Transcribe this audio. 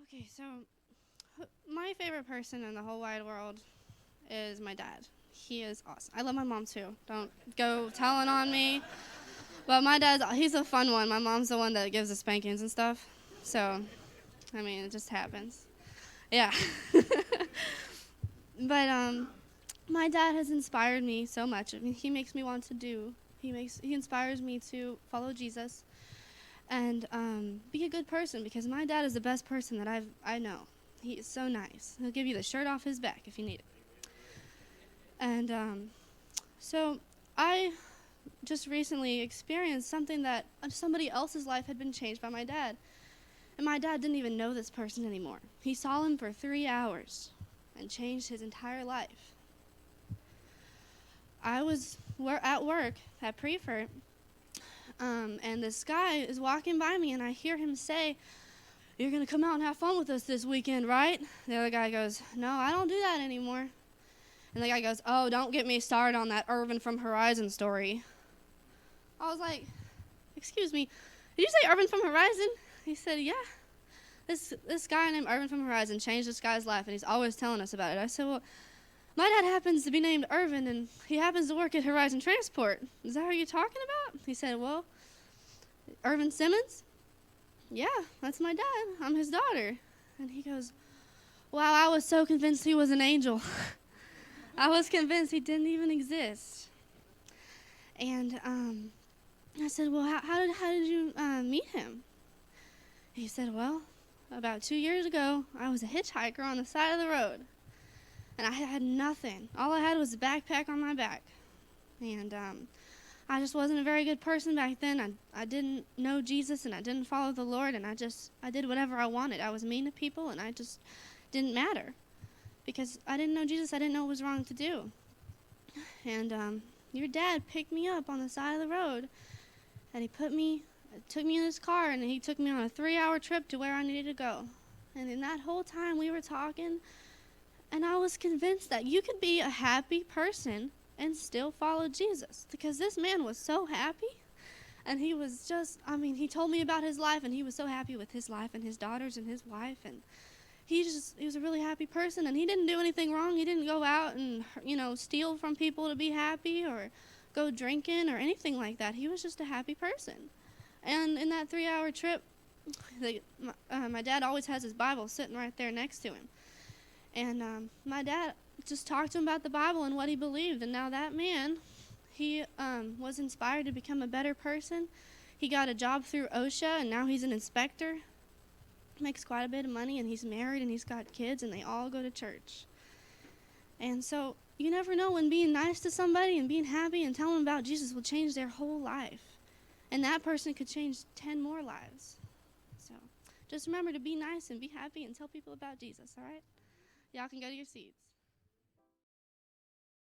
Okay, so my favorite person in the whole wide world is my dad. He is awesome. I love my mom too. Don't go telling on me. But he's a fun one. My mom's the one that gives the spankings and stuff. So, I mean, it just happens. Yeah. But my dad has inspired me so much. I mean, he makes me want to do. He inspires me to follow Jesus and be a good person, because my dad is the best person that I know. He is so nice. He'll give you the shirt off his back if you need it. And so I just recently experienced something that somebody else's life had been changed by my dad. And my dad didn't even know this person anymore. He saw him for 3 hours and changed his entire life. I was at work at Prefer, and this guy is walking by me, and I hear him say, "You're going to come out and have fun with us this weekend, right?" The other guy goes, "No, I don't do that anymore." And the guy goes, "Oh, don't get me started on that Irvin from Horizon story." I was like, "Excuse me, did you say Irvin from Horizon?" He said, "Yeah. This guy named Irvin from Horizon changed this guy's life, and he's always telling us about it." I said, "Well, my dad happens to be named Irvin, and he happens to work at Horizon Transport. Is that who you're talking about?" He said, "Well, Irvin Simmons? Yeah, that's my dad. I'm his daughter." And he goes, "Wow, I was so convinced he was an angel." I was convinced he didn't even exist. And I said, "Well, how did you meet him?" He said, "Well, about 2 years ago, I was a hitchhiker on the side of the road, and I had nothing. All I had was a backpack on my back. And I just wasn't a very good person back then. I didn't know Jesus, and I didn't follow the Lord, and I did whatever I wanted. I was mean to people, and I just didn't matter. Because I didn't know Jesus, I didn't know what was wrong to do. And your dad picked me up on the side of the road, and he took me in his car, and he took me on a 3-hour trip to where I needed to go. And in that whole time we were talking, and I was convinced that you could be a happy person and still follow Jesus, because this man was so happy, and he was just, he told me about his life, and he was so happy with his life and his daughters and his wife, and he was a really happy person, and he didn't do anything wrong. He didn't go out and, steal from people to be happy or go drinking or anything like that. He was just a happy person. And in that 3-hour trip, my dad always has his Bible sitting right there next to him. And my dad just talked to him about the Bible and what he believed. And now that man, he was inspired to become a better person. He got a job through OSHA, and now he's an inspector. Makes quite a bit of money, and he's married, and he's got kids, and they all go to church. And so you never know when being nice to somebody and being happy and telling them about Jesus will change their whole life. And that person could change 10 more lives. So just remember to be nice and be happy and tell people about Jesus, all right? Y'all can go to your seats.